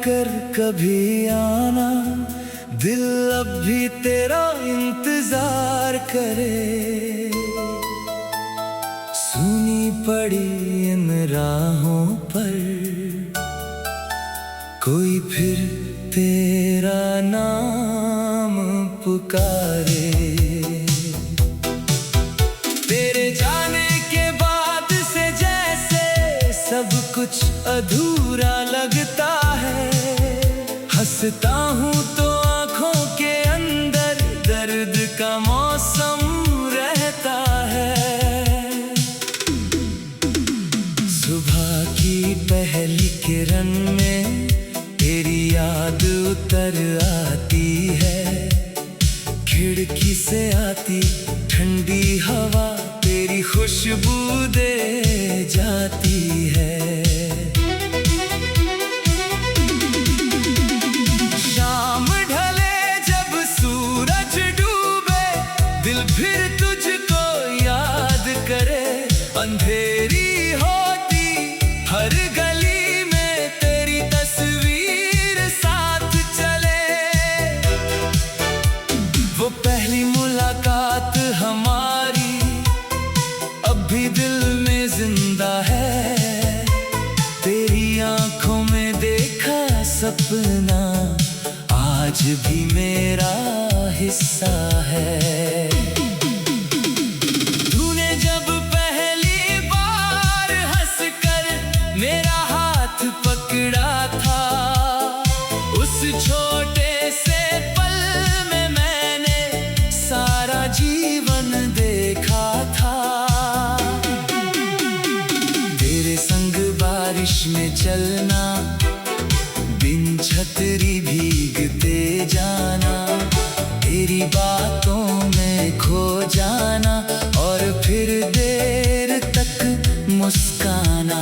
कर कभी आना, दिल अब भी तेरा इंतजार करे। सुनी पड़ी इन राहों पर कोई फिर तेरा नाम पुकारे। तेरे जाने के बाद से जैसे सब कुछ अधूरा लगता है। हंसता हूँ तो आँखों के अंदर दर्द का मौसम रहता है। सुबह की पहली किरण में तेरी याद उतर आती है। खिड़की से आती ठंडी हवा तेरी खुशबू दे जाती है। शाम ढले जब सूरज डूबे, दिल फिर तुझको याद करे। अंधेरी होती हर गली में तेरी तस्वीर साथ चले। वो पहली मुलाकात हमारी अब भी दिल में जिंदा है। तेरी आंखों में देखा सपना आज भी मेरा हिस्सा है। तूने जब पहली बार हंसकर मेरा हाथ पकड़ा था, उस छोटे से पल में मैंने सारा जीवन देखा था। तेरे संग बारिश में चलना, बिन छतरी भीगते जाना, तेरी बातों में खो जाना और फिर देर तक मुस्काना।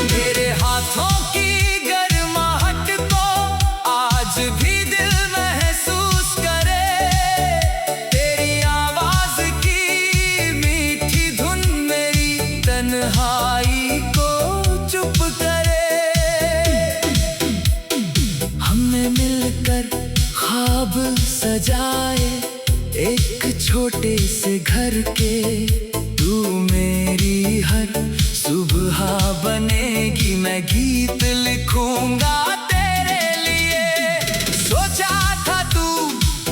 तेरे हाथों की गर्माहट को आज भी दिल महसूस करे। तेरी आवाज की मीठी धुन मेरी तन्हाई को चुप करे। हमने मिलकर ख्वाब सजाए एक छोटे से घर के। तू मेरी हर सुबह बनेगी, मैं गीत लिखूंगा तेरे लिए। सोचा था तू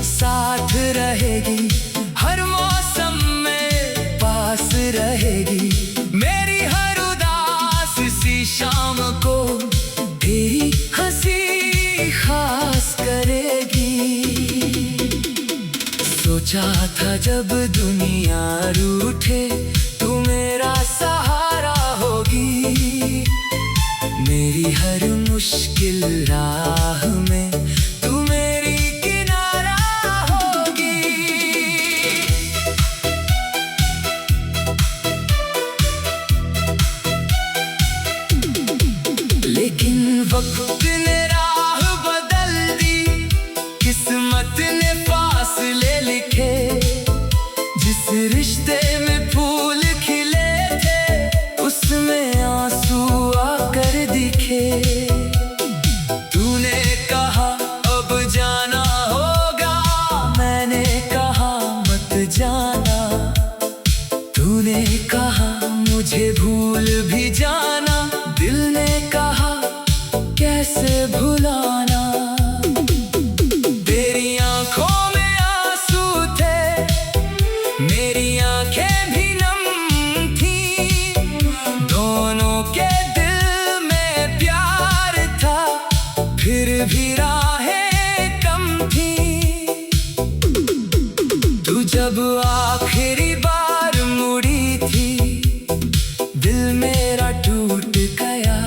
साथ रहेगी, हर मौसम में पास रहेगी। मेरी हर उदास सी शाम को तेरी हंसी खास करेगी। सोचा था जब दुनिया रूठे तू मेरा सहारा होगी। मेरी हर मुश्किल राह में तू मेरी किनारा होगी। लेकिन वक्त ने राह बदल दी, किस्मत ने फासले लिखे। जिस रिश्ते में फूल खिले थे, उसमें आंसू आकर दिखे। तूने कहा अब जाना होगा, मैंने कहा मत जाना। तूने कहा मुझे भूल भी जाना, दिल ने कहा कैसे भुलाना। तेरी आंखों में आंसू थे, मेरी आंखें भी नम थी। दोनों के दिल में प्यार था, फिर भी राहें कम थी। तू जब आखिरी बार मुड़ी थी, दिल मेरा टूट गया।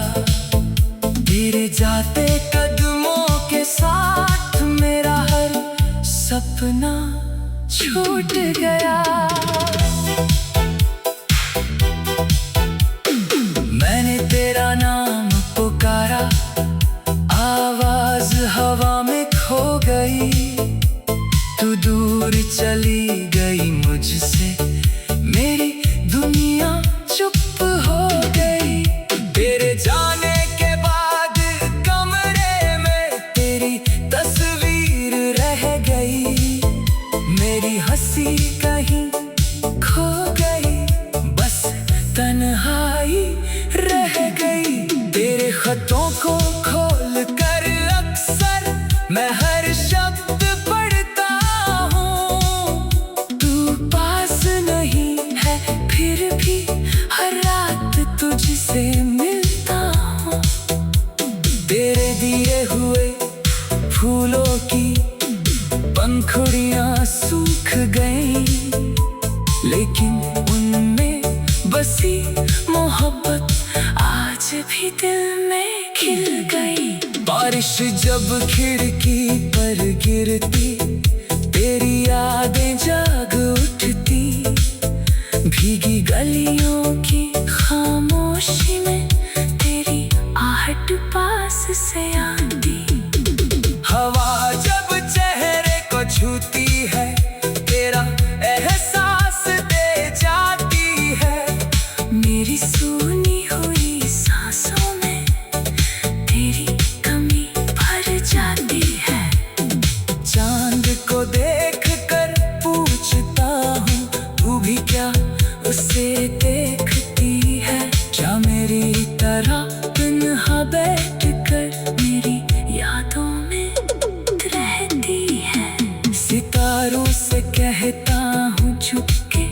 तेरे जाते कदमों के साथ मेरा हर सपना छूट गया। मैंने तेरा नाम पुकारा, आवाज हवा में खो गई। तू दूर चली गई मुझसे, मेरी दुनिया चुप हो गई। तस्वीर रह गई, मेरी हंसी कहीं खो गई, बस तन्हाई रह गई। तेरे खतों को खोल कर अक्सर मैं हर शब्द पढ़ता हूँ, तू पास नहीं है फिर भी हर रात तुझसे मिलता हूँ। तेरे दिए हुए फूलों की पंखुड़ियाँ सूख गईं, लेकिन उनमें बसी मोहब्बत आज भी दिल में खिल गई। बारिश जब खिड़की पर गिरती, तेरी यादें जाग उठती, भीगी गलियों की खामोशी में तेरी आहट पास से आती। हवा जब चेहरे को छूती है, तेरा एहसास दे जाती है, मेरी सूनी हुई सांसों में तेरी कमी भर जाती है। चांद को देख कर पूछता हूँ, तू भी क्या उसे देखती है? क्या मेरी तरह तन्हा बैठ कर मेरी यादों में रहती है? सितारों से कहता हूँ छुप के,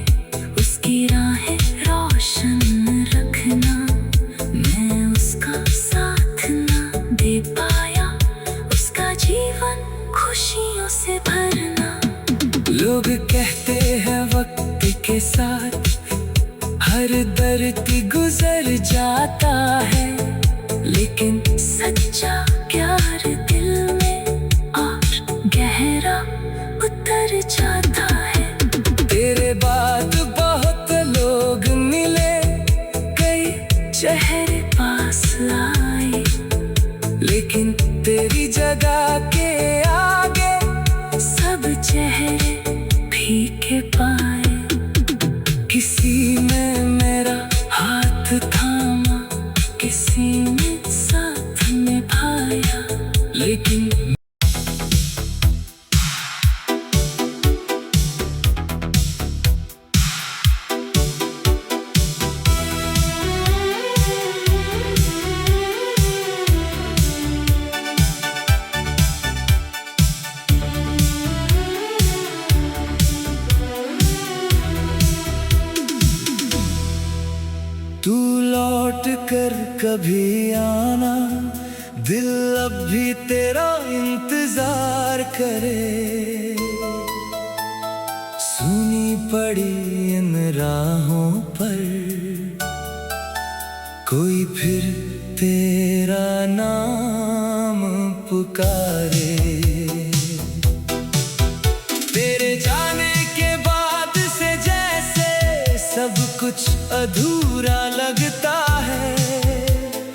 उसकी राहें रोशन रखना, मैं उसका साथ ना दे पाया, उसका जीवन खुशियों से भरना। लोग कहते हैं वक्त के साथ हर दर्द गुजर जाता है, लेकिन सच्चा प्यार दिल में और गहरा उतर जाता है। तेरे बाद बहुत लोग मिले, कई चेहरे पास आए, लेकिन तेरी जगह के आगे सब चेहरे फीके पाए। किसी ने मेरा हाथ थामा, किसी ने साथ निभाया, लेकिन तू लौट कर कभी आना, दिल अब भी तेरा इंतजार करे। सुनी पड़ी इन राहों पर कोई फिर तेरा नाम पुकारे। तेरे जाने के बाद से जैसे सब कुछ अधूरा लगता है,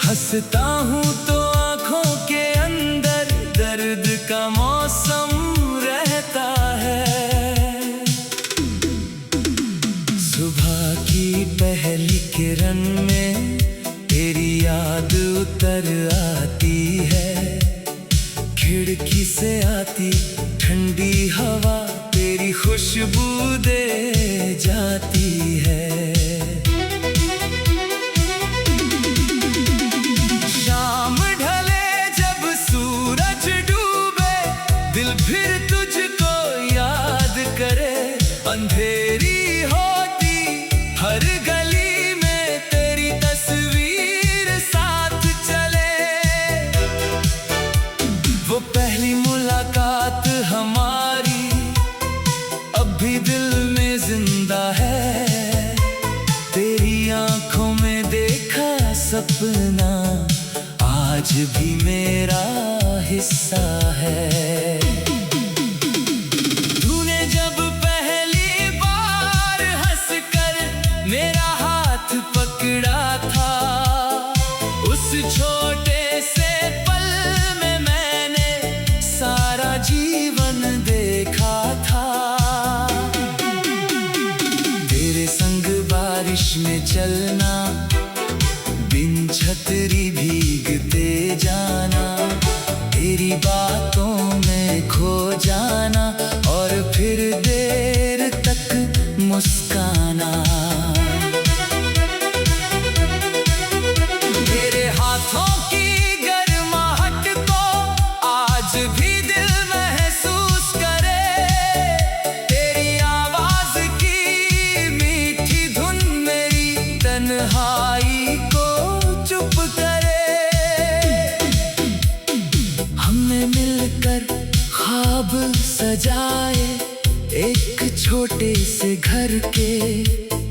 हंसता हूँ तो आँखों के अंदर दर्द का मौसम रहता है। सुबह की पहली किरण में तेरी याद उतर आती है, खिड़की से आती ठंडी हवा तेरी खुशबू दे जाती है। शाम ढले जब सूरज डूबे, दिल फिर तुझको याद करे। अंधेरी होती हर गली में तेरी तस्वीर साथ चले। वो पहली मुलाकात हमारी अब भी दिल में जिंदा है, तेरी आंखों में देखा सपना आज भी मेरा हिस्सा है। तूने जब पहली बार हंसकर मेरा हाथ पकड़ा था, उस छोटे से पल में मैंने सारा जीवन देखा था। तेरे संग बारिश में चलना, बिन छतरी भीगते जाना, तेरी बातों ख्वाब सजाए एक छोटे से घर के,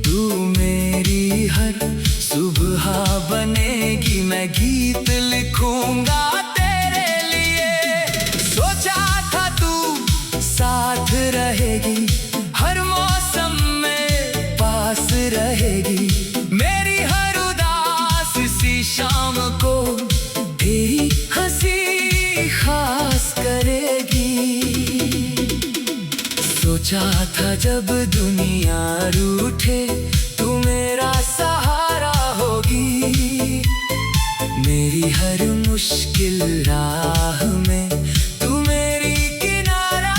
तू मेरी हर सुबह बनेगी, मैं गीत लिखूंगा तेरे लिए। सोचा था तू साथ रहेगी, हर मौसम में पास रहेगी, मेरी हर उदास सी शाम को तेरी हंसी खास करेगी। सोचा था जब दुनिया रूठे तू मेरा सहारा होगी, मेरी हर मुश्किल राह में तू मेरी किनारा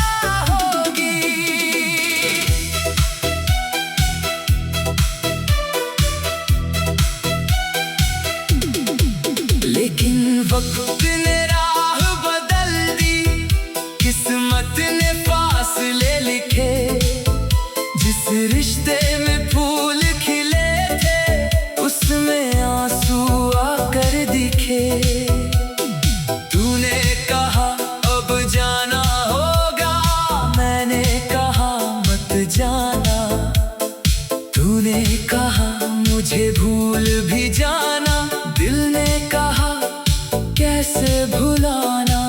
होगी। लेकिन वक्त ने राह बदल दी, किस्मत ने फासले लिखे, जिस रिश्ते में फूल खिले थे उसमें आंसू आकर दिखे। तूने कहा अब जाना होगा, मैंने कहा मत जाना, तूने कहा मुझे भूल भी जाना, दिल ने कहा कैसे भुलाना।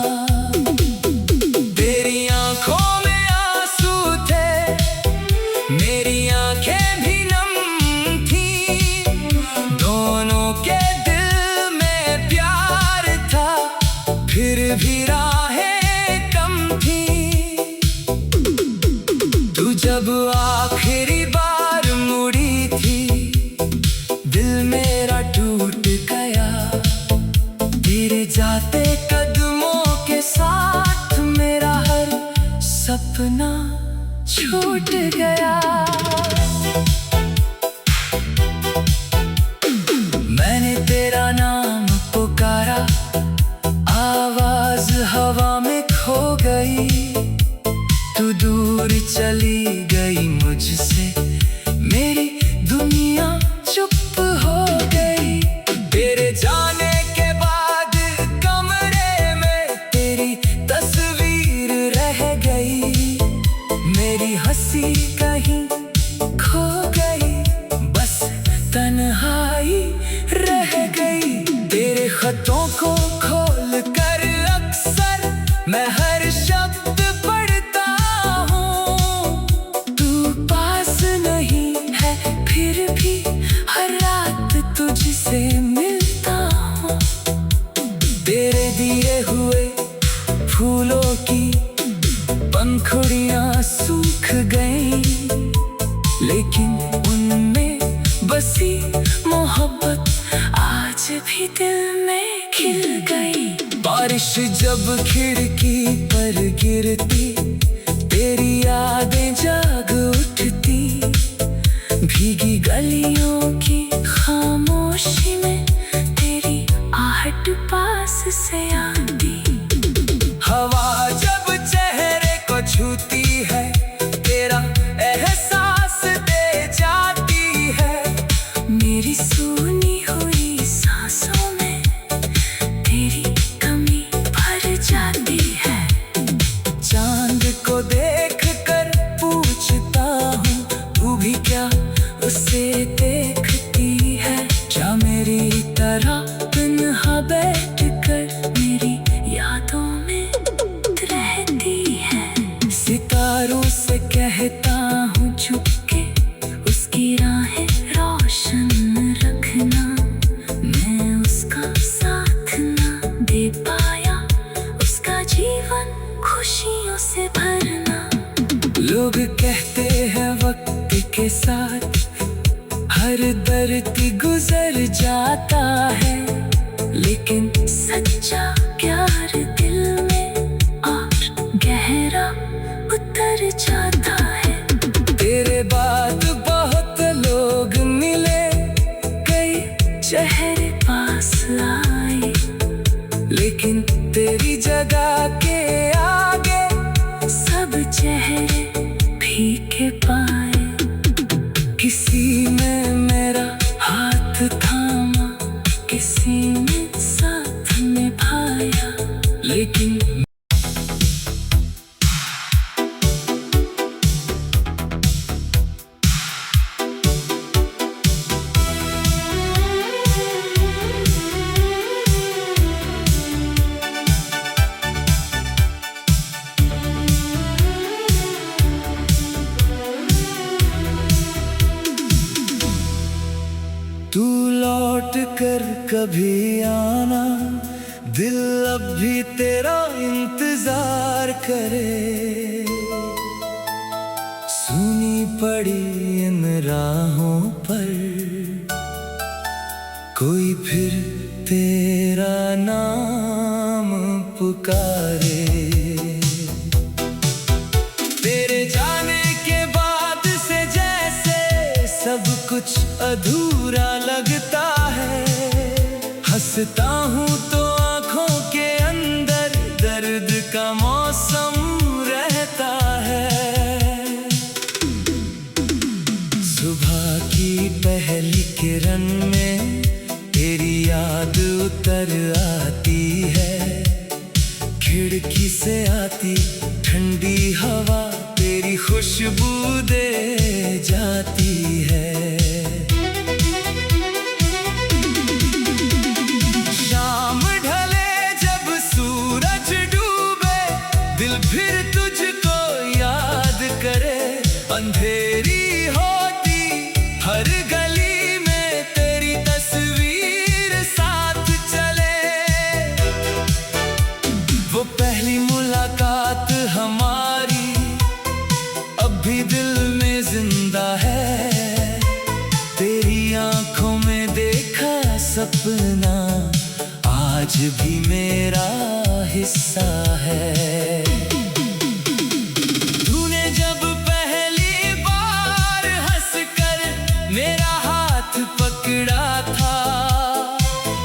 तेरी आंखों में आंसू थे, मेरी आंखें भी नम थी, दोनों के दिल में प्यार था, फिर भी राहें कम थी। तू जब आखिरी बार मुड़ी थी, दिल मेरा टूट गया, तेरे जाते कदमों के साथ मेरा हर सपना छूट गया। मैंने तेरा नाम पुकारा, आवाज हवा में खो गई, तू दूर चली गई मुझसे, मेरी दुनिया चुप हो गई। तेरे जाने के बाद कमरे में तेरी तस्वीर रह गई, मेरी हंसी कहीं खो गई, बस तन्हाई रह गई। तेरे खतों को खोल कर अक्सर मैं हर शब्द पढ़ता हूँ, तू पास नहीं है फिर भी हर रात तुझसे मिलता हूँ। तेरे दिए हुए फूलों की पंखुड़ियाँ सूख गई, लेकिन उनमें बसी मोहब्बत आज भी दिल में खिल गई। बारिश जब खिड़की पर गिरती, तेरी यादें जाग उठती, भीगी गलियों की खामोशी में तेरी आहट पास से आती। हवा जब चेहरे को छूती है, तेरा एहसास दे जाती है, मेरी सूनी हुई सांसों में तेरी कमी भर जाती है। चांद को देख कर पूछता हूँ, तू भी क्या उसे देखती है, क्या मेरी तरह तन्हा बैठ कर मेरी यादों में रहती है। सितारों से कहता हूँ चुपके, उसकी राहें रोशन रखना, मैं उसका साथ ना दे पाया, उसका जीवन खुशियों से भरना। लोग कहते हैं वक्त के साथ हर दर्द गुजर जाता है, लेकिन सच्चा प्यार दिल में और गहरा उतर जाता है। तेरे बाद बहुत लोग मिले, कई चेहरे पास आए, लेकिन तेरी जगह के आगे सब चेहरे फीके पाए। किसी ने मेरा हाथ थामा, किसी ने साथ निभाया, लेकिन कर कभी आना, दिल अब भी तेरा इंतजार करे। सुनी पड़ी इन राहों पर कोई फिर तेरा नाम पुकारे। तेरे जाने के बाद से जैसे सब कुछ अधूरा लगता है। हंसता हूँ तो आंखों के अंदर दर्द का मौसम रहता है। सुबह की पहली किरण में तेरी याद उतर आती है। खिड़की से आती ठंडी हवा तेरी खुशबू दे जाती है। शाम ढले जब सूरज डूबे, दिल फिर तुझको याद करे। अंधेरी होती हर गली में तेरी तस्वीर साथ चले। वो पहली मुलाकात हमारी अब भी दिल में जिंदा है। तेरी आंखों में देखा सपना आज भी मेरा हिस्सा है। तूने जब पहली बार हंसकर मेरा हाथ पकड़ा था,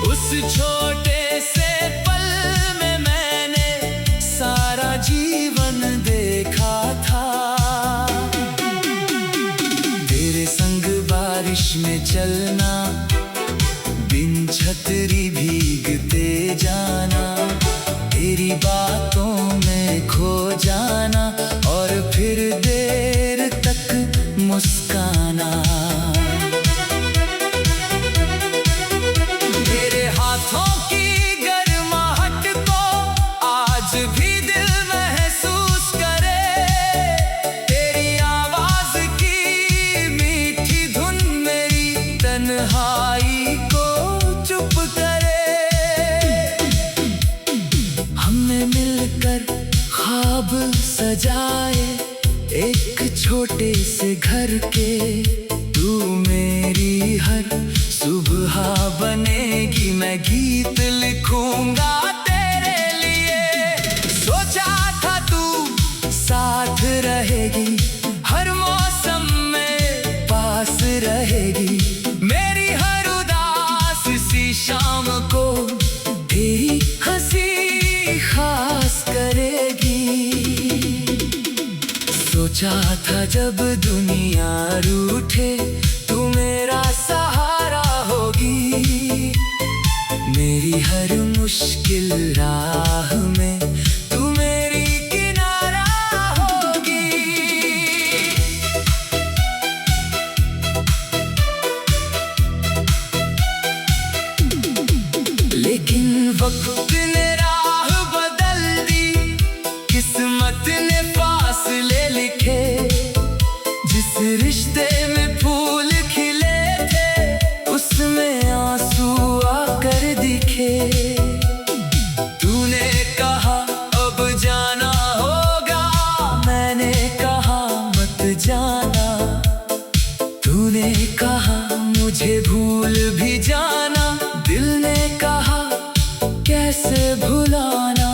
उस छोटे से पल में मैंने सारा जीवन देखा था। तेरे संग बारिश में चलना, बिन छतरी भीगते जाना, तेरी बातों में खो जाना और फिर देर तक मुस्काना। तेरे हाथों की गर्माहट को आज भी दिल महसूस करे। तेरी आवाज की मीठी धुन मेरी तन्हाई को चुप करे। हमने मिलकर ख्वाब सजाए एक छोटे से घर के। तू मेरी हर सुबह बनेगी, मैं गीत लिखूंगा तेरे लिए। सोचा था तू साथ रहेगी, हर मौसम में पास रहेगी। मेरी हर उदास सी शाम को तेरी हंसी खास करेगी। सोचा था जब दुनिया रूठे तू मेरा सहारा होगी। मेरी हर मुश्किल राह में तू मेरी किनारा होगी। लेकिन वक्त ने राह बदल दी, किस्मत ने फासले लिखे। जिस रिश्ते में फूल खिले थे, उसमें आंसू आकर दिखे। तूने कहा अब जाना होगा, मैंने कहा मत जाना। तूने कहा मुझे भूल भी जाना, दिल ने कहा कैसे भुलाना।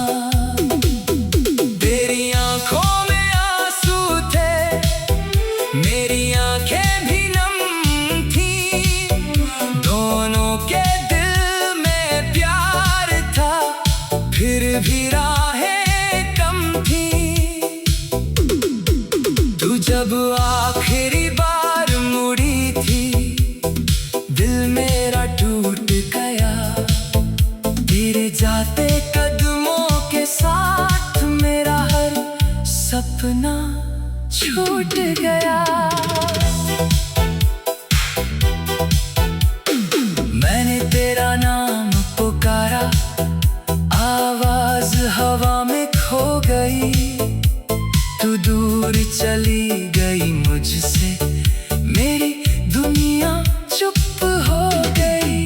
तेरी आंखों में आंसू थे, मेरी आंखें भी नम थी। दोनों के दिल में प्यार था, फिर भी राहें कम थी। तू जब आखिरी बार मुड़ी थी, दिल मेरा टूट गया। तेरे जाते कदमों के साथ मेरा हर सपना छूट गया। मैंने तेरा नाम पुकारा, आवाज हवा में खो गई। तू दूर चली गई मुझसे, मेरी दुनिया चुप हो गई।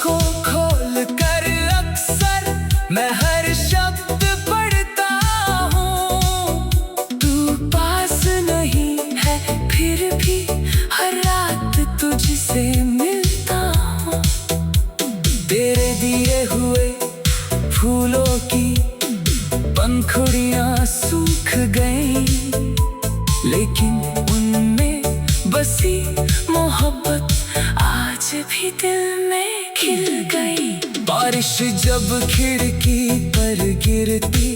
को खोल कर अक्सर मैं हर शब्द पढ़ता हूँ। तू पास नहीं है फिर भी हर रात तुझसे मिलता हूँ। तेरे दिए हुए फूलों की पंखुड़ियाँ सूख गई, लेकिन उनमें बसी मोहब्बत आज भी दिल में खिल गई। बारिश जब खिड़की पर गिरती